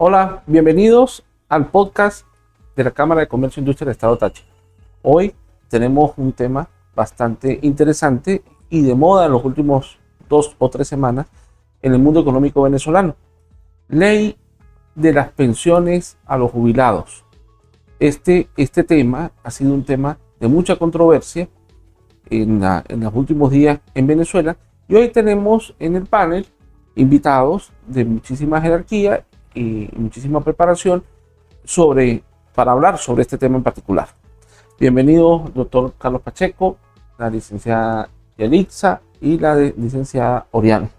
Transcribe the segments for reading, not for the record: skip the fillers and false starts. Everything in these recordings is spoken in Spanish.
Hola, bienvenidos al podcast de la Cámara de Comercio e Industria del Estado Táchira. Hoy tenemos un tema bastante interesante y de moda en los últimos 2 o 3 semanas en el mundo económico venezolano. Ley de las pensiones a los jubilados. Este tema ha sido un tema de mucha controversia en los últimos días en Venezuela, y hoy tenemos en el panel invitados de muchísima jerarquía y muchísima preparación para hablar sobre este tema en particular. Bienvenido, doctor Carlos Pacheco, la licenciada Yalitza y la licenciada Oriana.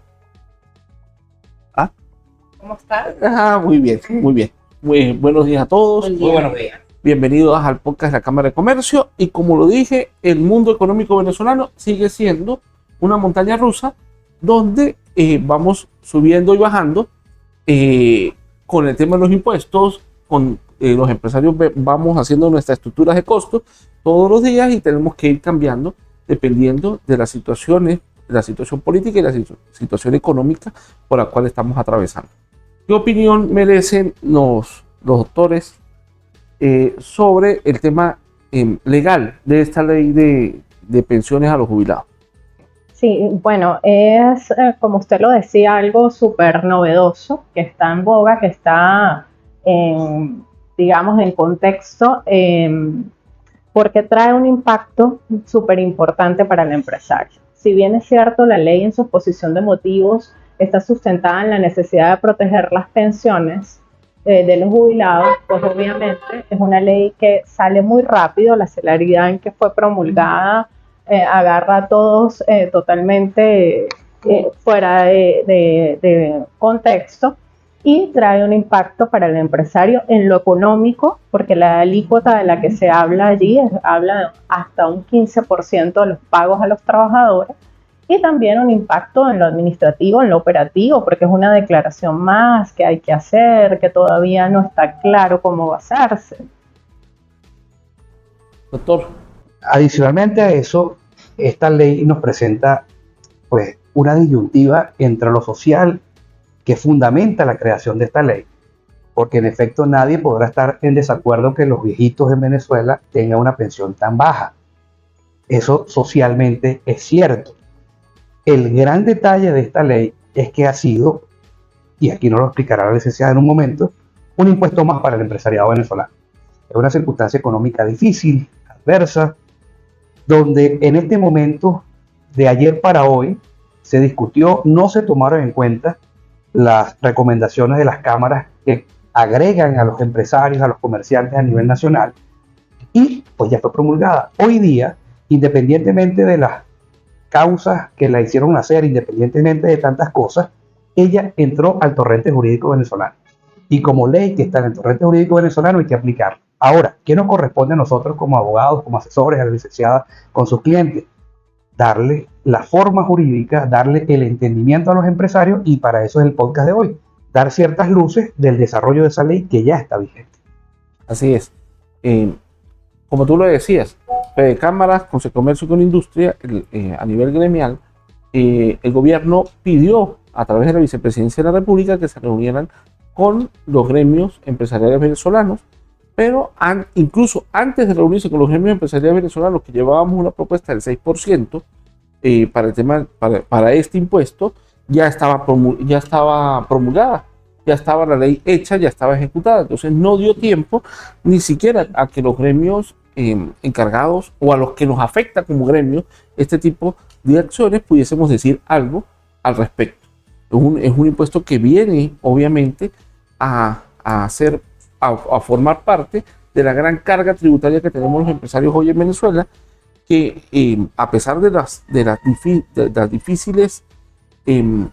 ¿Cómo estás? Muy bien, muy bien. Muy buenos días a todos. Muy buenos días. Bienvenidos al podcast de la Cámara de Comercio. Y como lo dije, el mundo económico venezolano sigue siendo una montaña rusa donde vamos subiendo y bajando con el tema de los impuestos, con los empresarios vamos haciendo nuestras estructuras de costos todos los días y tenemos que ir cambiando dependiendo de las situaciones, la situación política y la situación económica por la cual estamos atravesando. ¿Qué opinión merecen los doctores sobre el tema legal de esta ley de pensiones a los jubilados? Sí, bueno, es como usted lo decía, algo súper novedoso, que está en boga, que está digamos, en contexto, porque trae un impacto súper importante para el empresario. Si bien es cierto, la ley en su exposición de motivos está sustentada en la necesidad de proteger las pensiones de los jubilados, pues obviamente es una ley que sale muy rápido, la celeridad en que fue promulgada agarra a todos totalmente fuera de contexto y trae un impacto para el empresario en lo económico, porque la alícuota de la que se habla allí habla hasta un 15% de los pagos a los trabajadores, y también un impacto en lo administrativo, en lo operativo, porque es una declaración más que hay que hacer, que todavía no está claro cómo va a hacerse. Doctor. Adicionalmente a eso, esta ley nos presenta pues una disyuntiva entre lo social que fundamenta la creación de esta ley, porque en efecto nadie podrá estar en desacuerdo que los viejitos en Venezuela tengan una pensión tan baja. Eso socialmente es cierto. El gran detalle de esta ley es que ha sido, y aquí nos lo explicará la licenciada en un momento, un impuesto más para el empresariado venezolano. Es una circunstancia económica difícil, adversa, donde en este momento, de ayer para hoy, se discutió, no se tomaron en cuenta las recomendaciones de las cámaras que agregan a los empresarios, a los comerciantes a nivel nacional, y pues ya fue promulgada. Hoy día, independientemente de las causas que la hicieron nacer, independientemente de tantas cosas, ella entró al torrente jurídico venezolano. Y como ley que está en el torrente jurídico venezolano hay que aplicarla. Ahora, ¿qué nos corresponde a nosotros como abogados, como asesores, a la licenciada con sus clientes? Darle la forma jurídica, darle el entendimiento a los empresarios, y para eso es el podcast de hoy, dar ciertas luces del desarrollo de esa ley que ya está vigente. Así es. Como tú lo decías, cámaras, con comercio y con industria, a nivel gremial, el gobierno pidió a través de la vicepresidencia de la República que se reunieran con los gremios empresariales venezolanos, pero incluso antes de reunirse con los gremios empresariales venezolanos, que llevábamos una propuesta del 6% para el tema, para este impuesto, ya estaba promulgada, ya estaba la ley hecha, ya estaba ejecutada. Entonces no dio tiempo ni siquiera a que los gremios encargados o a los que nos afecta como gremio este tipo de acciones pudiésemos decir algo al respecto. Es un impuesto que viene obviamente a formar parte de la gran carga tributaria que tenemos los empresarios hoy en Venezuela, que a pesar de las difíciles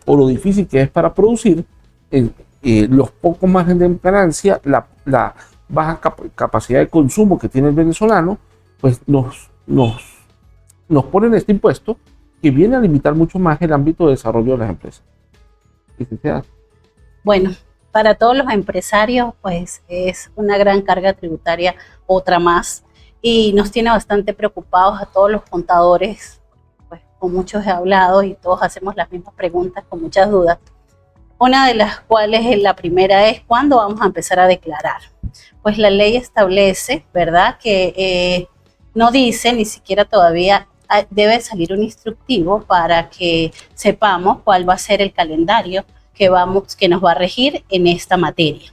o lo difícil que es para producir, los pocos márgenes de ganancia, la baja capacidad de consumo que tiene el venezolano, pues nos ponen este impuesto que viene a limitar mucho más el ámbito de desarrollo de las empresas. Bueno, para todos los empresarios, pues es una gran carga tributaria, otra más, y nos tiene bastante preocupados a todos los contadores, pues con muchos he hablado y todos hacemos las mismas preguntas con muchas dudas. una de las cuales la primera es cuándo vamos a empezar a declarar. Pues la ley establece, ¿verdad?, que no dice ni siquiera todavía, debe salir un instructivo para que sepamos cuál va a ser el calendario que nos va a regir en esta materia.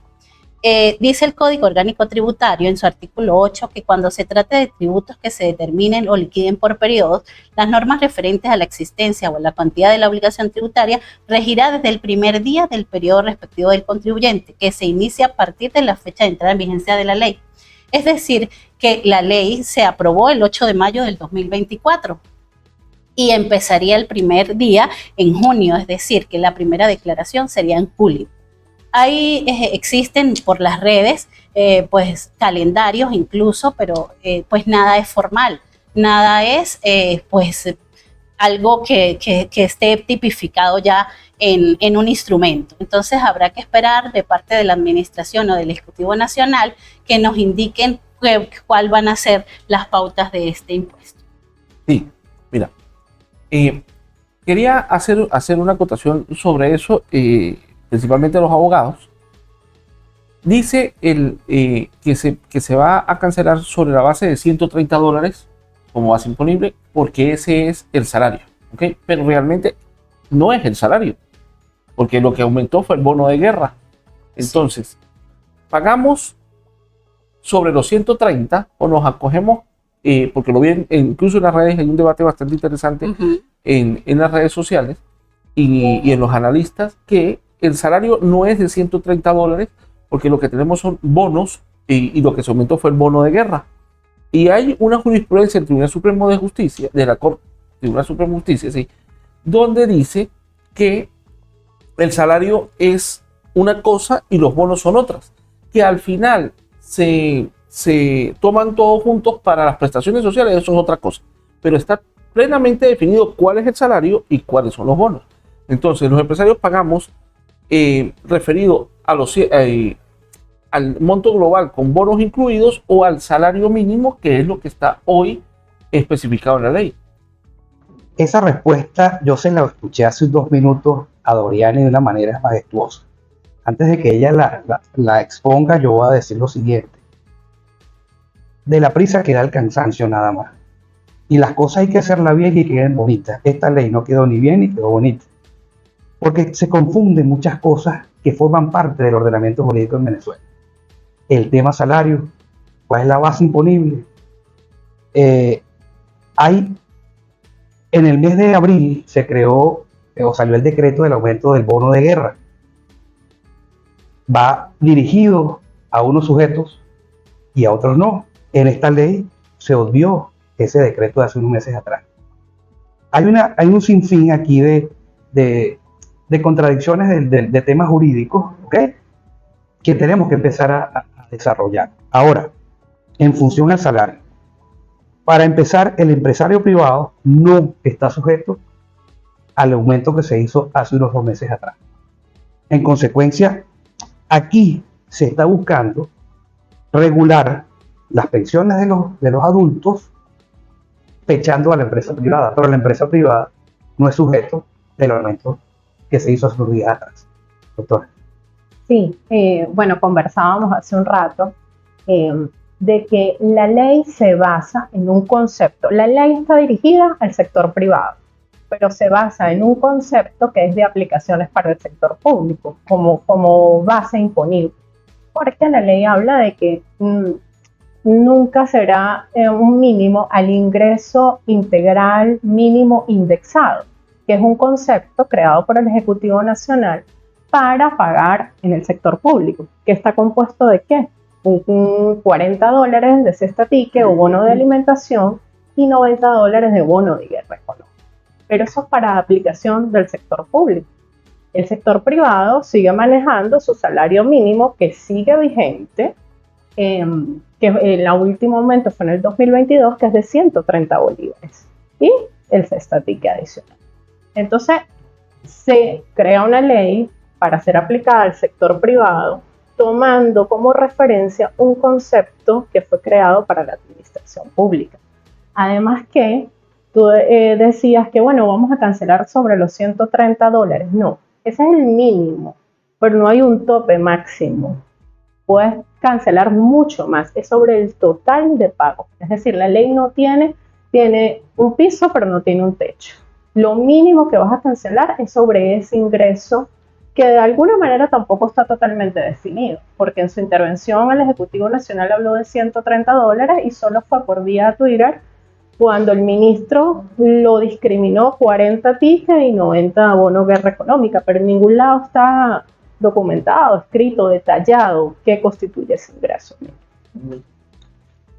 Dice el Código Orgánico Tributario en su artículo 8 que cuando se trate de tributos que se determinen o liquiden por periodos, las normas referentes a la existencia o a la cantidad de la obligación tributaria regirá desde el primer día del periodo respectivo del contribuyente, que se inicia a partir de la fecha de entrada en vigencia de la ley. Es decir, que la ley se aprobó el 8 de mayo del 2024 y empezaría el primer día en junio, es decir, que la primera declaración sería en julio. Ahí existen por las redes pues calendarios incluso, pero pues nada es formal, nada es pues algo que esté tipificado ya en un instrumento. Entonces habrá que esperar de parte de la Administración o del Ejecutivo Nacional que nos indiquen cuál van a ser las pautas de este impuesto. Sí, mira, quería hacer una acotación sobre eso, principalmente los abogados. Dice que se va a cancelar sobre la base de $130 como base imponible, porque ese es el salario, ¿ok? Pero realmente no es el salario, porque lo que aumentó fue el bono de guerra. Entonces, pagamos sobre los 130 o nos acogemos, porque lo vi incluso en las redes, hay un debate bastante interesante en las redes sociales y en los analistas, que el salario no es de $130, porque lo que tenemos son bonos y lo que se aumentó fue el bono de guerra. Y hay una jurisprudencia del Tribunal Supremo de Justicia, de la Corte Tribunal Supremo de Justicia, sí, donde dice que el salario es una cosa y los bonos son otras, que al final se toman todos juntos para las prestaciones sociales, eso es otra cosa, pero está plenamente definido cuál es el salario y cuáles son los bonos. Entonces los empresarios pagamos referido a al monto global con bonos incluidos o al salario mínimo, que es lo que está hoy especificado en la ley. Esa respuesta yo se la escuché hace 2 minutos a Doriani de una manera majestuosa. Antes de que ella la exponga, yo voy a decir lo siguiente. De la prisa queda el cansancio nada más. Y las cosas hay que hacerlas bien y que queden bonitas. Esta ley no quedó ni bien ni quedó bonita. Porque se confunden muchas cosas que forman parte del ordenamiento jurídico en Venezuela. El tema salario, cuál es la base imponible. En el mes de abril se creó o salió el decreto del aumento del bono de guerra. Va dirigido a unos sujetos y a otros no. En esta ley se obvió ese decreto de hace unos meses atrás. Hay un sinfín aquí de contradicciones de temas jurídicos, ¿ok?, que tenemos que empezar a desarrollar. Ahora, en función al salario. Para empezar, el empresario privado no está sujeto al aumento que se hizo hace unos 2 meses atrás. En consecuencia, aquí se está buscando regular las pensiones de los adultos pechando a la empresa privada, pero la empresa privada no es sujeto del aumento que se hizo hace unos días atrás. Doctora. Sí, bueno, conversábamos hace un rato de que la ley se basa en un concepto. La ley está dirigida al sector privado, pero se basa en un concepto que es de aplicaciones para el sector público, como base imponible. Porque la ley habla de que nunca será un mínimo al ingreso integral mínimo indexado, que es un concepto creado por el Ejecutivo Nacional para pagar en el sector público, que está compuesto de ¿qué? $40 de cesta tique o bono de alimentación y $90 de bono de guerra económica. Pero eso es para aplicación del sector público. El sector privado sigue manejando su salario mínimo, que sigue vigente, que el último aumento fue en el 2022, que es de 130 bolívares, y el cesta tique adicional. Entonces, se crea una ley para ser aplicada al sector privado, tomando como referencia un concepto que fue creado para la administración pública. Además que tú decías que, bueno, vamos a cancelar sobre los $130. No, ese es el mínimo pero no hay un tope máximo. Puedes cancelar mucho más, es sobre el total de pago. Es decir, la ley no tiene un piso, pero no tiene un techo. Lo mínimo que vas a cancelar es sobre ese ingreso que de alguna manera tampoco está totalmente definido, porque en su intervención el Ejecutivo Nacional habló de $130 y solo fue por vía Twitter cuando el ministro lo discriminó 40 tickets y 90 bonos guerra económica, pero en ningún lado está documentado, escrito, detallado qué constituye ese ingreso.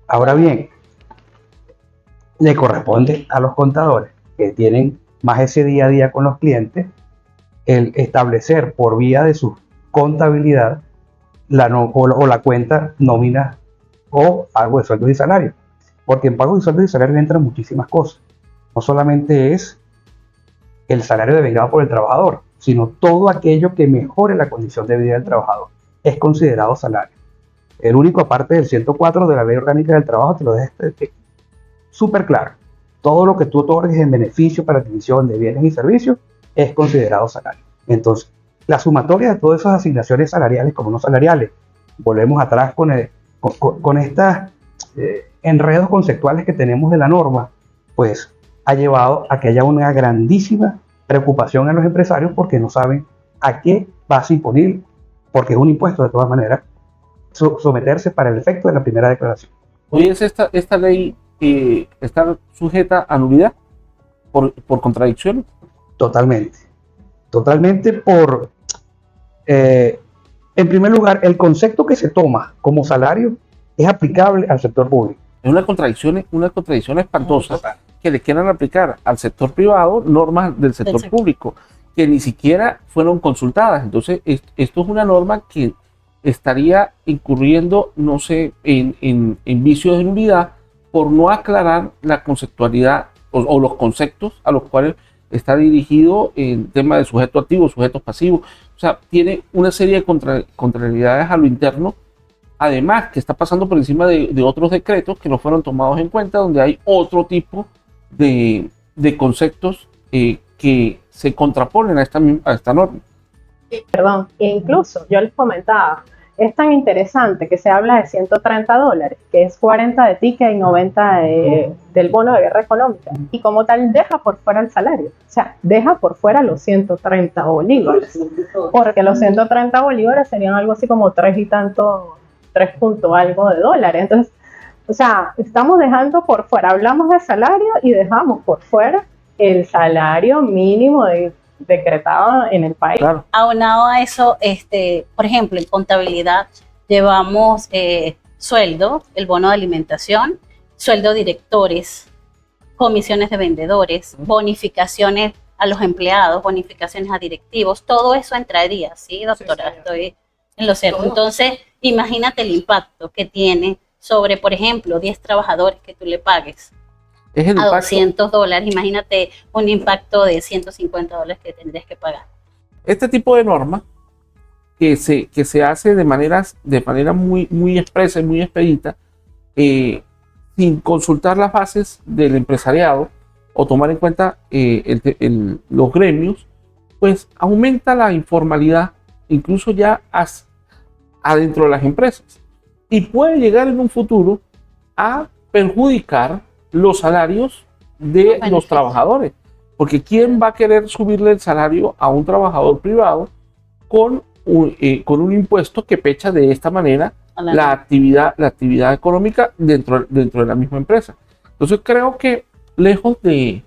Ahora bien, le corresponde a los contadores que tienen más ese día a día con los clientes el establecer por vía de su contabilidad la cuenta nómina o pago de sueldos y salarios. Porque en pago de sueldos y salarios entran muchísimas cosas. No solamente es el salario devengado por el trabajador, sino todo aquello que mejore la condición de vida del trabajador es considerado salario. El único, aparte del 104 de la Ley Orgánica del Trabajo, te lo deja súper claro. Todo lo que tú otorgues en beneficio para adquisición de bienes y servicios es considerado salario. Entonces, la sumatoria de todas esas asignaciones salariales como no salariales, volvemos atrás con estas enredos conceptuales que tenemos de la norma, pues ha llevado a que haya una grandísima preocupación en los empresarios porque no saben a qué vas a imponer, porque es un impuesto de todas maneras, someterse para el efecto de la primera declaración. Hoy es esta ley está sujeta a nulidad por contradicción. Totalmente en primer lugar, el concepto que se toma como salario es aplicable al sector público. Es una contradicción espantosa que le quieran aplicar al sector privado normas del sector público que ni siquiera fueron consultadas. Entonces, esto es una norma que estaría incurriendo, no sé, en vicios de nulidad por no aclarar la conceptualidad o los conceptos a los cuales está dirigido en tema de sujeto activo, sujetos pasivos. O sea, tiene una serie de contrariedades a lo interno. Además, que está pasando por encima de otros decretos que no fueron tomados en cuenta, donde hay otro tipo de conceptos que se contraponen a esta norma. Perdón, e incluso yo les comentaba, es tan interesante que se habla de $130, que es 40 de ticket y 90 del bono de guerra económica, y como tal deja por fuera el salario, o sea, deja por fuera los 130 bolívares, porque los 130 bolívares serían algo así como 3 punto algo de dólares. Entonces, o sea, estamos dejando por fuera, hablamos de salario y dejamos por fuera el salario mínimo decretado en el país. Claro. Aunado a eso, por ejemplo, en contabilidad llevamos sueldo, el bono de alimentación, sueldo de directores, comisiones de vendedores, bonificaciones a los empleados, bonificaciones a directivos, todo eso entraría, ¿sí, doctora? Sí, estoy en lo cierto. Entonces, imagínate el impacto que tiene sobre, por ejemplo, 10 trabajadores que tú le pagues Es el a impacto. $200, imagínate un impacto de $150 que tendrías que pagar. Este tipo de norma que se hace de manera muy expresa y muy expedita, sin consultar las bases del empresariado o tomar en cuenta los gremios, pues aumenta la informalidad incluso ya adentro de las empresas y puede llegar en un futuro a perjudicar los salarios de los trabajadores, porque ¿quién va a querer subirle el salario a un trabajador privado con un impuesto que pecha de esta manera la actividad económica dentro de la misma empresa? Entonces creo que lejos de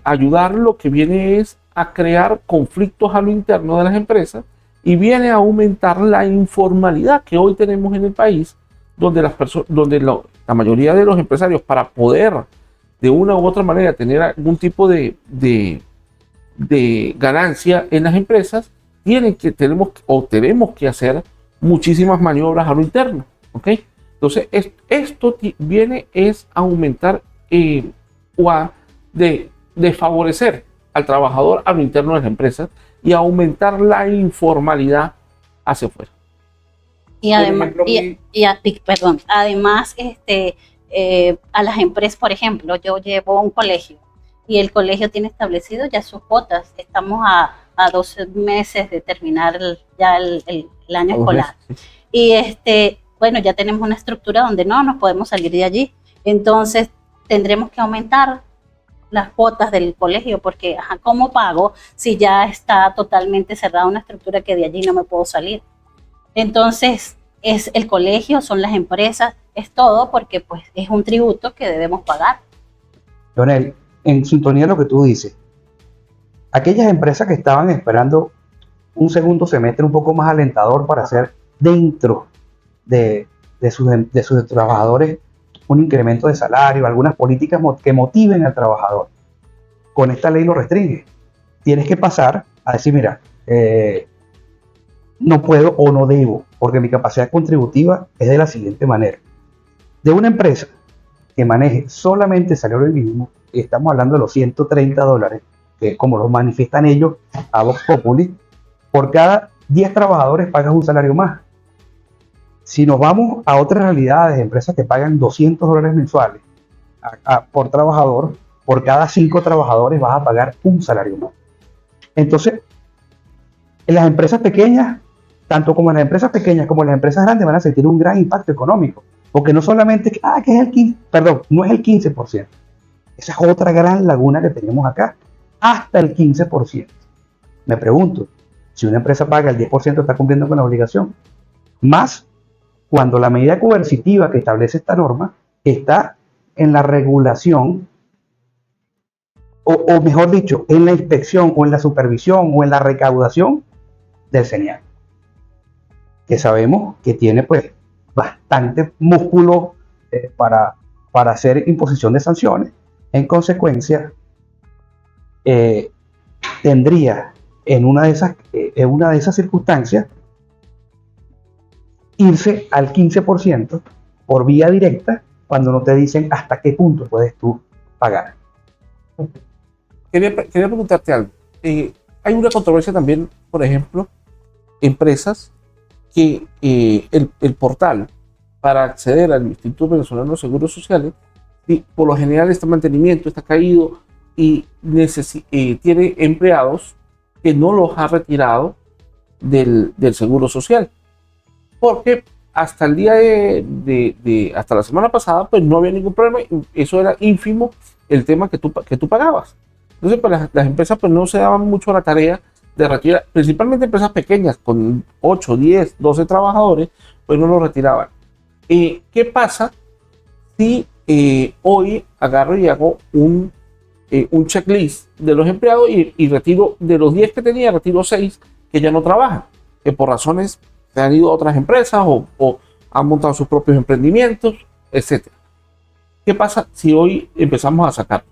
ayudar, lo que viene es a crear conflictos a lo interno de las empresas y viene a aumentar la informalidad que hoy tenemos en el país, donde la mayoría de los empresarios, para poder de una u otra manera tener algún tipo de ganancia en las empresas, tenemos que hacer muchísimas maniobras a lo interno, ¿ok? Entonces, esto viene es a aumentar o a favorecer al trabajador a lo interno de las empresas y a aumentar la informalidad hacia afuera. Y además, además a las empresas, por ejemplo, yo llevo un colegio y el colegio tiene establecido ya sus cuotas. Estamos a a 12 meses de terminar el año A 2 escolar. meses, sí. Y bueno, ya tenemos una estructura donde no nos podemos salir de allí. Entonces tendremos que aumentar las cuotas del colegio, porque ajá, ¿cómo pago si ya está totalmente cerrada una estructura que de allí no me puedo salir? Entonces es el colegio, son las empresas, es todo, porque pues es un tributo que debemos pagar. Leonel, en sintonía de lo que tú dices, aquellas empresas que estaban esperando un segundo semestre un poco más alentador para hacer dentro de sus trabajadores un incremento de salario, algunas políticas que motiven al trabajador. Con esta ley lo restringe. Tienes que pasar a decir, mira, no puedo o no debo, porque mi capacidad contributiva es de la siguiente manera. De una empresa que maneje solamente salario mínimo, y estamos hablando de los $130, que como lo manifiestan ellos a Vox Populi, por cada 10 trabajadores pagas un salario más. Si nos vamos a otras realidades, empresas que pagan $200 mensuales por trabajador, por cada 5 trabajadores vas a pagar un salario más. Entonces, en las empresas pequeñas, tanto como en las empresas pequeñas como en las empresas grandes, van a sentir un gran impacto económico. Porque no solamente, que es el 15%, perdón, no es el 15%. Esa es otra gran laguna que tenemos acá. Hasta el 15%. Me pregunto, si una empresa paga el 10%, ¿está cumpliendo con la obligación? Más cuando la medida coercitiva que establece esta norma está en la regulación, o mejor dicho, en la inspección o en la supervisión o en la recaudación del CENIAC, que sabemos que tiene pues bastante músculo para hacer imposición de sanciones. En consecuencia, tendría en una de esas circunstancias irse al 15% por vía directa cuando no te dicen hasta qué punto puedes tú pagar. Quería preguntarte algo. Hay una controversia también, por ejemplo, empresas que el portal para acceder al Instituto Venezolano de Seguros Sociales, por lo general este mantenimiento está caído y tiene empleados que no los ha retirado del Seguro Social. Porque hasta el día hasta la semana pasada, pues no había ningún problema. Eso era ínfimo el tema que tú pagabas. Entonces, pues las empresas pues no se daban mucho a la tarea de retirar, principalmente empresas pequeñas con 8, 10, 12 trabajadores, pues no lo retiraban. ¿Qué pasa si hoy agarro y hago un checklist de los empleados y retiro de los 10 que tenía, retiro 6 que ya no trabajan, que por razones se han ido a otras empresas o han montado sus propios emprendimientos, etc.? ¿Qué pasa si hoy empezamos a sacar?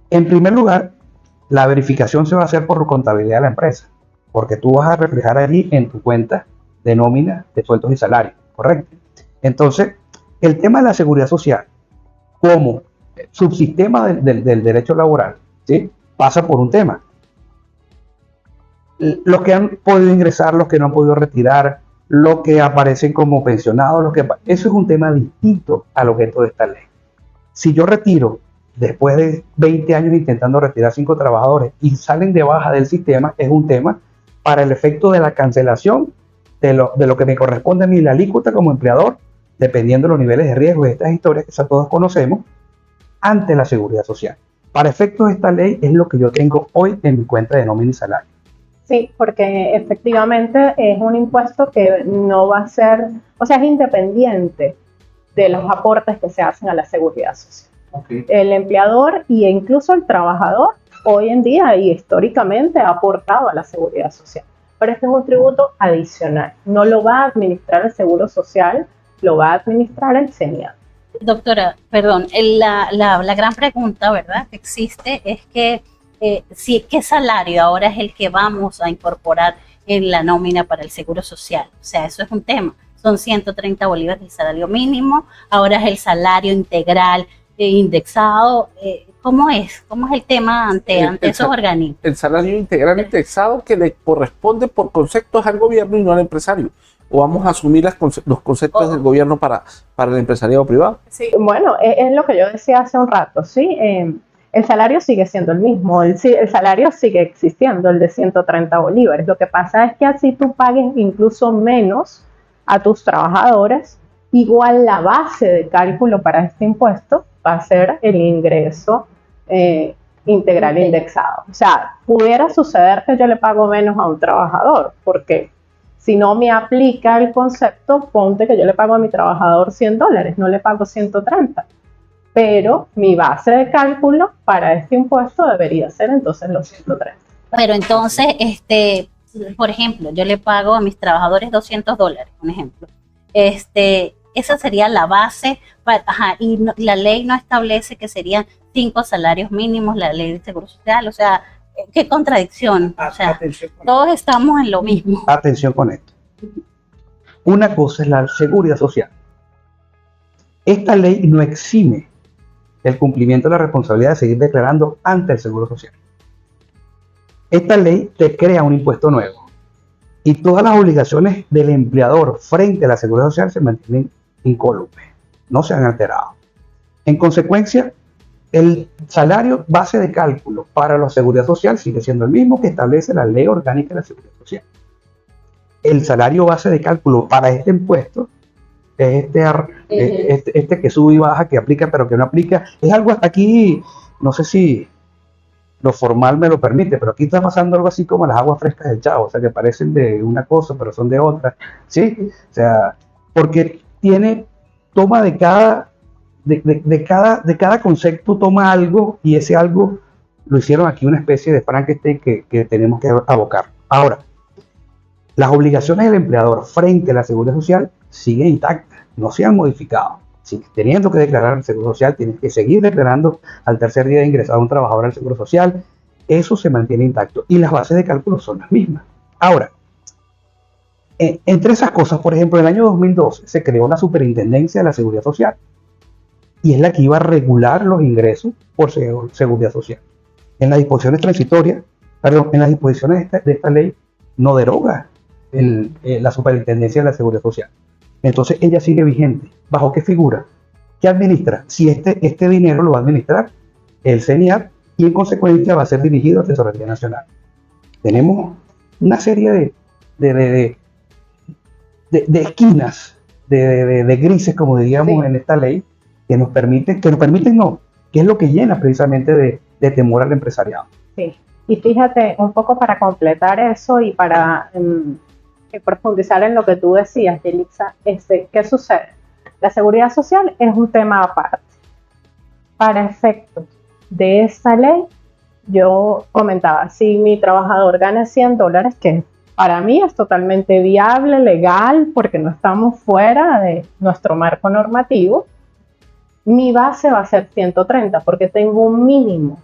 En primer lugar, la verificación se va a hacer por contabilidad de la empresa, porque tú vas a reflejar allí en tu cuenta de nómina de sueldos y salarios, ¿correcto? Entonces, el tema de la seguridad social como subsistema del derecho laboral, ¿sí?, pasa por un tema. Los que han podido ingresar, los que no han podido retirar, los que aparecen como pensionados, eso es un tema distinto al objeto de esta ley. Si yo retiro después de 20 años intentando retirar 5 trabajadores y salen de baja del sistema, es un tema para el efecto de la cancelación de lo que me corresponde a mí, la alícuota como empleador, dependiendo de los niveles de riesgo de estas historias que ya todos conocemos, ante la seguridad social. Para efectos de esta ley es lo que yo tengo hoy en mi cuenta de nómina y salario. Sí, porque efectivamente es un impuesto que no va a ser, o sea, es independiente de los aportes que se hacen a la seguridad social. Okay. El empleador e incluso el trabajador hoy en día y históricamente ha aportado a la seguridad social. Pero este es un tributo adicional. No lo va a administrar el Seguro Social, lo va a administrar el CENIAC. Doctora, perdón, la gran pregunta, ¿verdad?, que existe es que ¿qué salario ahora es el que vamos a incorporar en la nómina para el Seguro Social? O sea, eso es un tema. Son 130 bolívares el salario mínimo, ahora es el salario integral indexado. ¿Cómo es? ¿Cómo es el tema ante esos organismos? El salario integral indexado que le corresponde por conceptos al gobierno y no al empresario. ¿O vamos a asumir los conceptos del gobierno para el empresariado privado? Sí, bueno, es lo que yo decía hace un rato, ¿sí? el salario sigue siendo el mismo, el salario sigue existiendo, el de 130 bolívares. Lo que pasa es que así tú pagues incluso menos a tus trabajadores, igual la base de cálculo para este impuesto va a ser el ingreso integral indexado. O sea, pudiera suceder que yo le pago menos a un trabajador, porque si no me aplica el concepto, ponte que yo le pago a mi trabajador $100, no le pago 130. Pero mi base de cálculo para este impuesto debería ser entonces los 130. Pero entonces, por ejemplo, yo le pago a mis trabajadores $200, un ejemplo. Esa sería la base, y la ley no establece que serían 5 salarios mínimos, la ley de Seguro Social, o sea, qué contradicción. O sea, todos estamos en lo mismo. Atención con esto. Una cosa es la seguridad social. Esta ley no exime el cumplimiento de la responsabilidad de seguir declarando ante el Seguro Social. Esta ley te crea un impuesto nuevo y todas las obligaciones del empleador frente a la seguridad social se mantienen incólumes, no se han alterado. En consecuencia, el salario base de cálculo para la seguridad social sigue siendo el mismo que establece la ley orgánica de la seguridad social. El salario base de cálculo para este impuesto es este que sube y baja, que aplica pero que no aplica. Es algo aquí, no sé si lo formal me lo permite, pero aquí está pasando algo así como las aguas frescas del Chavo, o sea, que parecen de una cosa pero son de otra, ¿sí? O sea, porque toma de cada concepto, toma algo, y ese algo lo hicieron aquí una especie de Frankenstein que tenemos que abocar. Ahora, las obligaciones del empleador frente a la seguridad social siguen intactas, no se han modificado. Si teniendo que declarar el Seguro Social, tienes que seguir declarando al tercer día de ingresar un trabajador al Seguro Social, eso se mantiene intacto y las bases de cálculo son las mismas. Ahora, entre esas cosas, por ejemplo, en el año 2012 se creó la Superintendencia de la Seguridad Social y es la que iba a regular los ingresos por seguridad social. En las disposiciones transitorias, en las disposiciones de esta ley no deroga la Superintendencia de la Seguridad Social. Entonces ella sigue vigente. ¿Bajo qué figura? ¿Qué administra? Si este dinero lo va a administrar el CENIAT y en consecuencia va a ser dirigido a Tesorería Nacional. Tenemos una serie de esquinas, de grises, como diríamos en esta ley, que nos permiten no, que es lo que llena precisamente de temor al empresariado. Sí, y fíjate, un poco para completar eso y para profundizar en lo que tú decías, Yelixa, ¿qué sucede? La seguridad social es un tema aparte. Para efectos de esta ley, yo comentaba, si mi trabajador gana $100, que para mí es totalmente viable, legal, porque no estamos fuera de nuestro marco normativo, mi base va a ser 130 porque tengo un mínimo.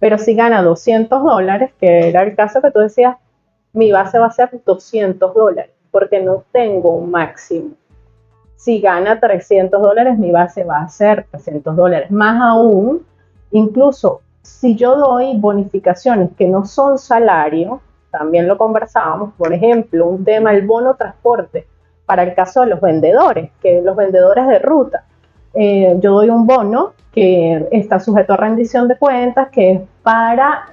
Pero si gana $200, que era el caso que tú decías, mi base va a ser $200 porque no tengo un máximo. Si gana $300, mi base va a ser $300. Más aún, incluso si yo doy bonificaciones que no son salario, también lo conversábamos, por ejemplo, un tema, el bono transporte, para el caso de los vendedores, que los vendedores de ruta, yo doy un bono que está sujeto a rendición de cuentas, que es para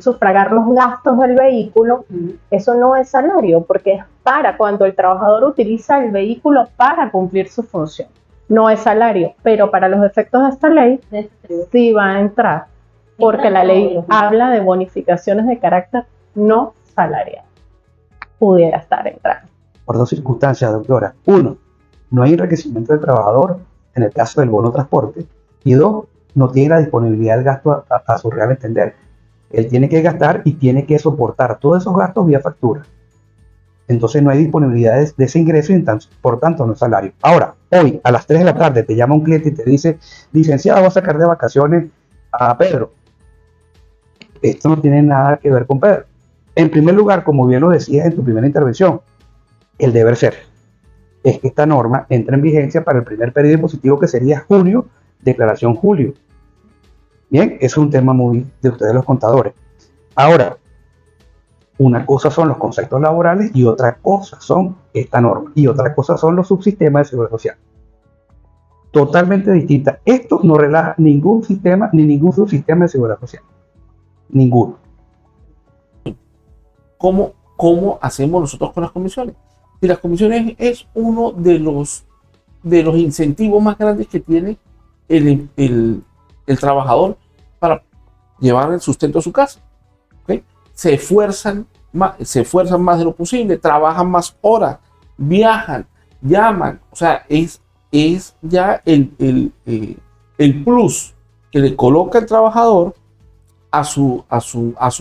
sufragar los gastos del vehículo. Eso no es salario, porque es para cuando el trabajador utiliza el vehículo para cumplir su función. No es salario, pero para los efectos de esta ley sí va a entrar, porque la ley habla de bonificaciones de carácter no salarial. Pudiera estar entrando. Por dos circunstancias, doctora. Uno, no hay enriquecimiento del trabajador en el caso del bono transporte. Y dos, no tiene la disponibilidad del gasto a su real entender. Él tiene que gastar y tiene que soportar todos esos gastos vía factura. Entonces no hay disponibilidad de ese ingreso y por tanto no es salario. Ahora, hoy a las 3 de la tarde te llama un cliente y te dice, licenciado, voy a sacar de vacaciones a Pedro. Esto no tiene nada que ver con Pedro. En primer lugar, como bien lo decías en tu primera intervención, el deber ser es que esta norma entra en vigencia para el primer periodo impositivo, que sería junio, declaración julio. Bien, eso es un tema muy de ustedes los contadores. Ahora, una cosa son los conceptos laborales y otra cosa son esta norma. Y otra cosa son los subsistemas de seguridad social. totalmente distinta. Esto no relaja ningún sistema, ni ningún subsistema de seguridad social. Ninguno. ¿Cómo hacemos nosotros con las comisiones? Y las comisiones es uno de los incentivos más grandes que tiene el trabajador para llevar el sustento a su casa. ¿Okay? Se esfuerzan más de lo posible, trabajan más horas, viajan, llaman. O sea, es ya el plus que le coloca el trabajador a su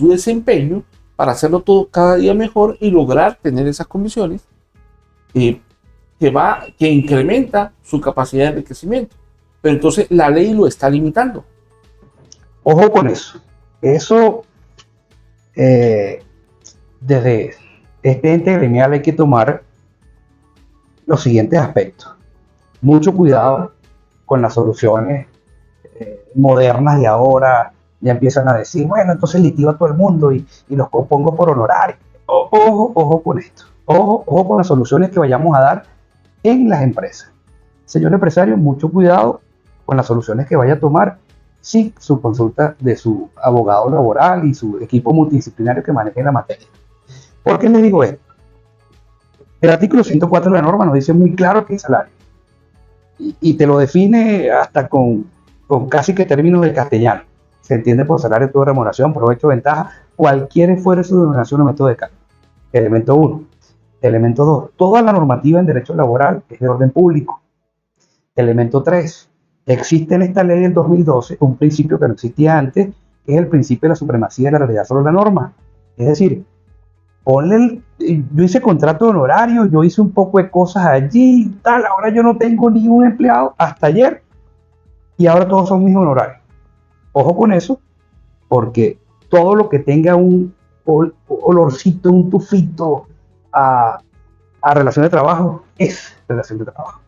desempeño para hacerlo todo cada día mejor y lograr tener esas condiciones que incrementa su capacidad de enriquecimiento. Pero entonces la ley lo está limitando. Ojo con eso. Eso, desde este ente gremial hay que tomar los siguientes aspectos. Mucho cuidado con las soluciones modernas de ahora. Ya empiezan a decir, bueno, entonces litigo a todo el mundo y los pongo por honorario. Ojo con esto. Ojo con las soluciones que vayamos a dar en las empresas. Señor empresario, mucho cuidado con las soluciones que vaya a tomar sin su consulta de su abogado laboral y su equipo multidisciplinario que maneje la materia. ¿Por qué les digo esto? El artículo 104 de la norma nos dice muy claro que es salario. Y te lo define hasta con casi que términos de castellano. Se entiende por salario toda remuneración, provecho, ventaja, cualquier fuera su remuneración o método de cambio. Elemento 1. Elemento 2. Toda la normativa en derecho laboral es de orden público. Elemento 3. Existe en esta ley del 2012 un principio que no existía antes, que es el principio de la supremacía de la realidad sobre la norma. Es decir, yo hice contrato de honorario, yo hice un poco de cosas allí y tal, ahora yo no tengo ningún empleado hasta ayer y ahora todos son mis honorarios. Ojo con eso, porque todo lo que tenga un olorcito, un tufito a relación de trabajo es relación de trabajo.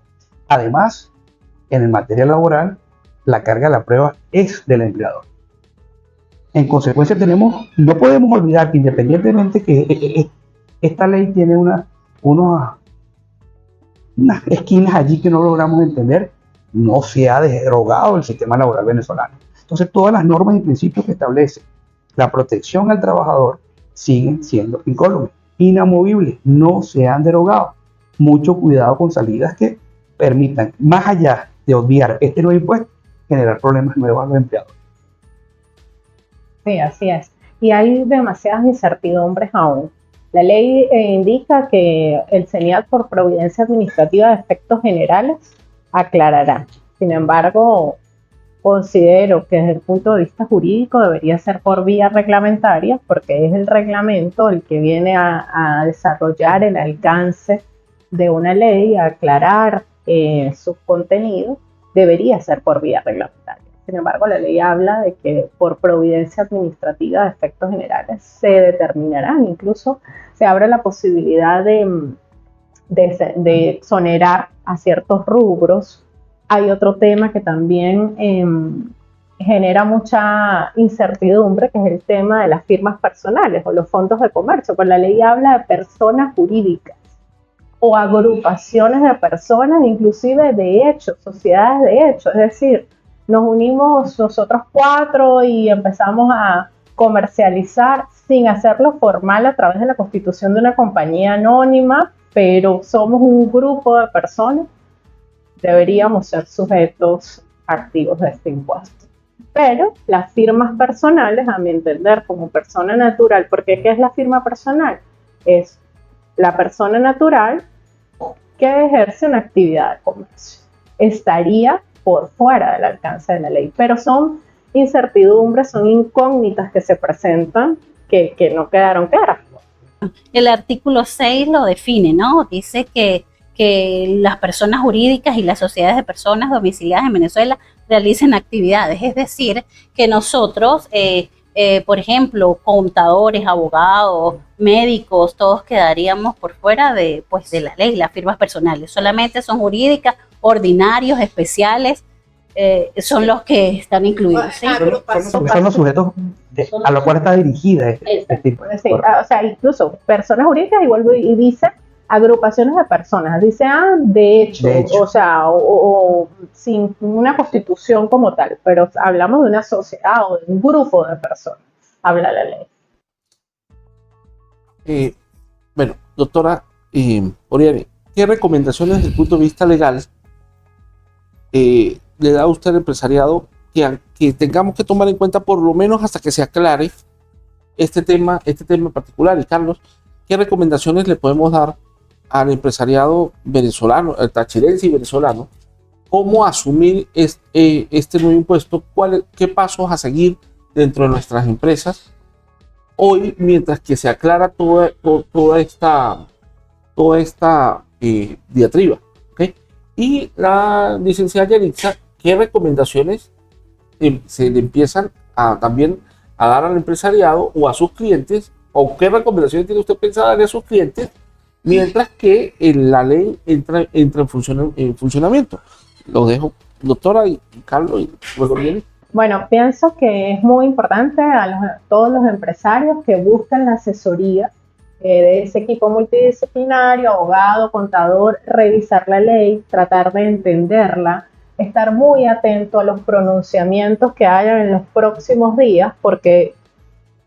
Además, en el materia laboral, la carga de la prueba es del empleador. En consecuencia, no podemos olvidar que independientemente que esta ley tiene unas esquinas allí que no logramos entender, no se ha derogado el sistema laboral venezolano. Entonces, todas las normas y principios que establece la protección al trabajador siguen siendo incólumes, inamovibles, no se han derogado. Mucho cuidado con salidas que permitan, más allá de obviar este nuevo impuesto, generar problemas nuevos a los empleados. Sí, así es. Y hay demasiadas incertidumbres aún. La ley indica que el CENIAT, por providencia administrativa de efectos generales, aclarará. Sin embargo, considero que desde el punto de vista jurídico debería ser por vía reglamentaria, porque es el reglamento el que viene a desarrollar el alcance de una ley, a aclarar sus contenidos, debería ser por vía reglamentaria. Sin embargo, la ley habla de que por providencia administrativa de efectos generales se determinarán, incluso se abre la posibilidad de exonerar a ciertos rubros. Hay otro tema que también genera mucha incertidumbre, que es el tema de las firmas personales o los fondos de comercio, pues la ley habla de personas jurídicas o agrupaciones de personas, inclusive de hecho, sociedades de hecho, es decir, nos unimos nosotros 4 y empezamos a comercializar sin hacerlo formal a través de la constitución de una compañía anónima, pero somos un grupo de personas, deberíamos ser sujetos activos de este impuesto. Pero las firmas personales, a mi entender, como persona natural, porque ¿qué es la firma personal? Es la persona natural que ejerce una actividad de comercio. Estaría por fuera del alcance de la ley, pero son incertidumbres, son incógnitas que se presentan que no quedaron claras. El artículo 6 lo define, ¿no? Dice que las personas jurídicas y las sociedades de personas domiciliadas en Venezuela realicen actividades, es decir, que nosotros, por ejemplo, contadores, abogados, médicos, todos quedaríamos por fuera de la ley, las firmas personales. Solamente son jurídicas, ordinarios, especiales, son los que están incluidos. ¿Sí? Son los sujetos a los cuales está dirigida este tipo. Sí, o sea, incluso personas jurídicas, y vuelvo y dice agrupaciones de personas, así sean de hecho, o sea, o sin una constitución como tal, pero hablamos de una sociedad o de un grupo de personas, habla la ley. Bueno, doctora Oriani, ¿qué recomendaciones desde el punto de vista legal le da a usted al empresariado que tengamos que tomar en cuenta por lo menos hasta que se aclare este tema en particular? Y Carlos, ¿qué recomendaciones le podemos dar al empresariado venezolano, tachirense y venezolano, cómo asumir este nuevo impuesto, qué pasos a seguir dentro de nuestras empresas hoy, mientras que se aclara toda esta diatriba? ¿Okay? Y la licenciada Yaritza, ¿qué recomendaciones se le empiezan también a dar al empresariado o a sus clientes, o qué recomendaciones tiene usted pensada darle a sus clientes mientras que la ley entra en funcionamiento? Lo dejo, doctora, y Carlos, y luego viene. Bueno, pienso que es muy importante a todos los empresarios que busquen la asesoría de ese equipo multidisciplinario, abogado, contador, revisar la ley, tratar de entenderla, estar muy atento a los pronunciamientos que hayan en los próximos días, porque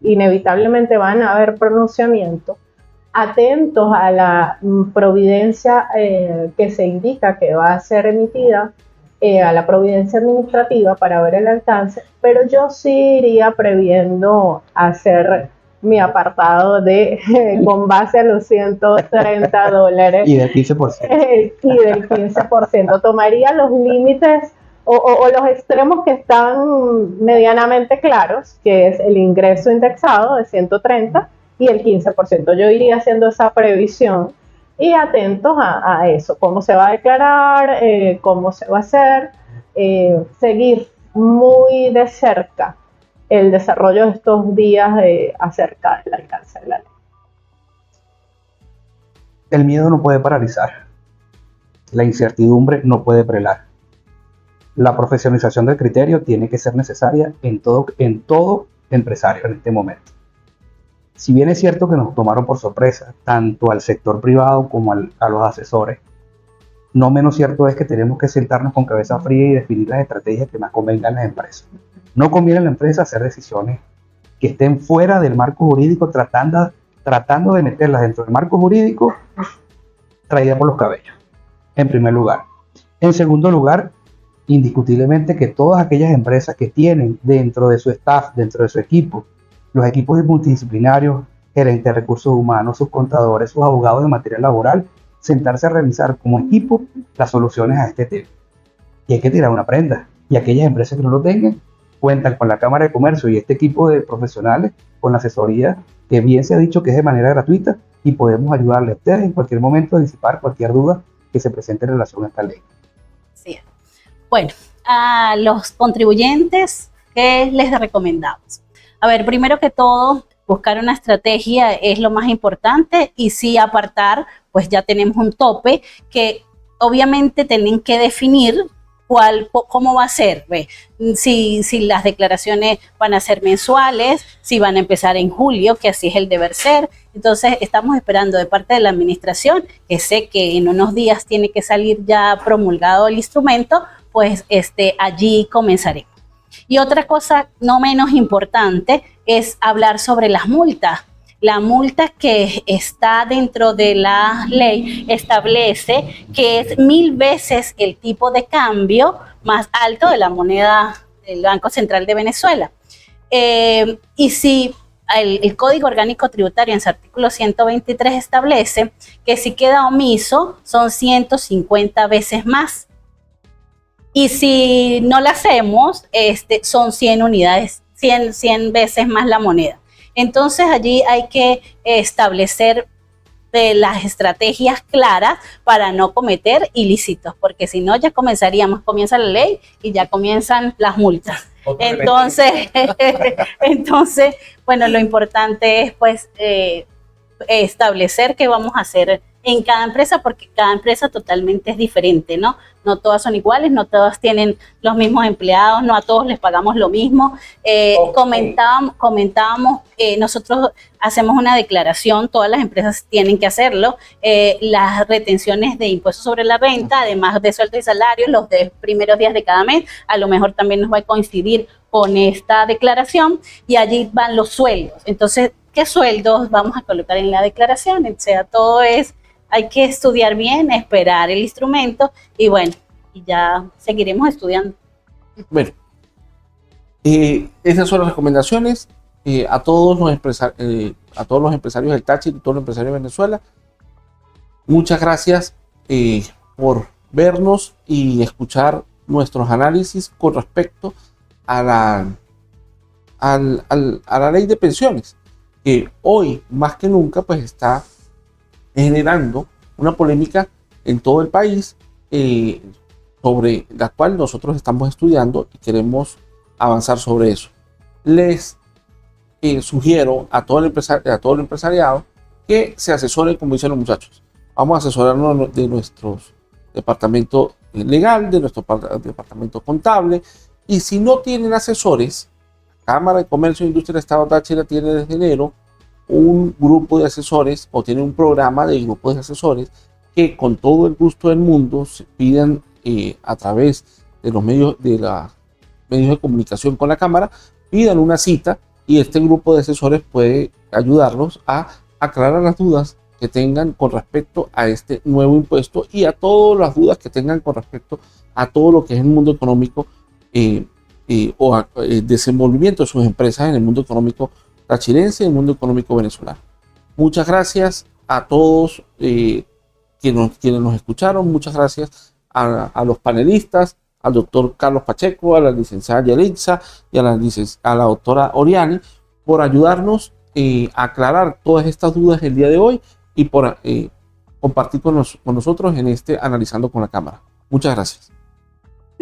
inevitablemente van a haber pronunciamientos, atentos a la providencia que se indica que va a ser emitida, a la providencia administrativa para ver el alcance, pero yo sí iría previendo hacer mi apartado con base a los $130 y del 15%. Y del 15%. Tomaría los límites o los extremos que están medianamente claros, que es el ingreso indexado de 130 y el 15%. Yo iría haciendo esa previsión y atentos a eso, cómo se va a declarar, cómo se va a hacer, seguir muy de cerca el desarrollo de estos días acerca del alcance de la ley. El miedo no puede paralizar, la incertidumbre no puede prelar. La profesionalización del criterio tiene que ser necesaria en todo empresario en este momento. Si bien es cierto que nos tomaron por sorpresa, tanto al sector privado como a los asesores, no menos cierto es que tenemos que sentarnos con cabeza fría y definir las estrategias que más convengan a las empresas. No conviene a la empresa hacer decisiones que estén fuera del marco jurídico, tratando de meterlas dentro del marco jurídico, traída por los cabellos, en primer lugar. En segundo lugar, indiscutiblemente que todas aquellas empresas que tienen dentro de su staff, dentro de su equipo, los equipos multidisciplinarios, gerentes de recursos humanos, sus contadores, sus abogados de materia laboral, sentarse a revisar como equipo las soluciones a este tema. Y hay que tirar una prenda. Y aquellas empresas que no lo tengan, cuentan con la Cámara de Comercio y este equipo de profesionales con la asesoría, que bien se ha dicho que es de manera gratuita, y podemos ayudarle a ustedes en cualquier momento a disipar cualquier duda que se presente en relación a esta ley. Sí. Bueno, a los contribuyentes, ¿qué les recomendamos? A ver, primero que todo, buscar una estrategia es lo más importante, y sí apartar, pues ya tenemos un tope que obviamente tienen que definir cómo va a ser, si las declaraciones van a ser mensuales, si van a empezar en julio, que así es el deber ser. Entonces estamos esperando de parte de la administración, que sé que en unos días tiene que salir ya promulgado el instrumento, pues allí comenzaremos. Y otra cosa no menos importante es hablar sobre las multas. La multa que está dentro de la ley establece que es 1000 veces el tipo de cambio más alto de la moneda del Banco Central de Venezuela. Y si el Código Orgánico Tributario en su artículo 123 establece que si queda omiso son 150 veces más. Y si no lo hacemos, son 100 unidades, 100 veces más la moneda. Entonces allí hay que establecer las estrategias claras para no cometer ilícitos, porque si no ya comienza la ley y ya comienzan las multas. Entonces, bueno, lo importante es pues establecer qué vamos a hacer en cada empresa, porque cada empresa totalmente es diferente, ¿no? No todas son iguales, no todas tienen los mismos empleados, no a todos les pagamos lo mismo. Comentábamos, nosotros hacemos una declaración, todas las empresas tienen que hacerlo, las retenciones de impuestos sobre la renta, además de sueldo y salario, los primeros días de cada mes, a lo mejor también nos va a coincidir con esta declaración, y allí van los sueldos. Entonces, ¿qué sueldos vamos a colocar en la declaración? O sea, todo es, hay que estudiar bien, esperar el instrumento, y bueno, y ya seguiremos estudiando. Bueno, esas son las recomendaciones a todos los empresarios del Táchira y todos los empresarios de Venezuela. Muchas gracias por vernos y escuchar nuestros análisis con respecto a la ley de pensiones, que hoy más que nunca pues está generando una polémica en todo el país, sobre la cual nosotros estamos estudiando y queremos avanzar sobre eso. Les sugiero a todo el empresariado que se asesoren, como dicen los muchachos. Vamos a asesorarnos de nuestro departamento legal, de nuestro departamento contable, y si no tienen asesores, Cámara de Comercio e Industria del Estado Táchira tiene desde enero un grupo de asesores, o tiene un programa de grupos de asesores que con todo el gusto del mundo se pidan a través de los medios de comunicación con la Cámara, pidan una cita, y este grupo de asesores puede ayudarlos a aclarar las dudas que tengan con respecto a este nuevo impuesto, y a todas las dudas que tengan con respecto a todo lo que es el mundo económico o el desenvolvimiento de sus empresas en el mundo económico tachirense y el mundo económico venezolano. Muchas gracias a todos quienes nos escucharon. Muchas gracias a los panelistas, al doctor Carlos Pacheco, a la licenciada Yelitza y a la doctora Oriani, por ayudarnos a aclarar todas estas dudas el día de hoy, y por compartir con nosotros en este Analizando con la Cámara. Muchas gracias.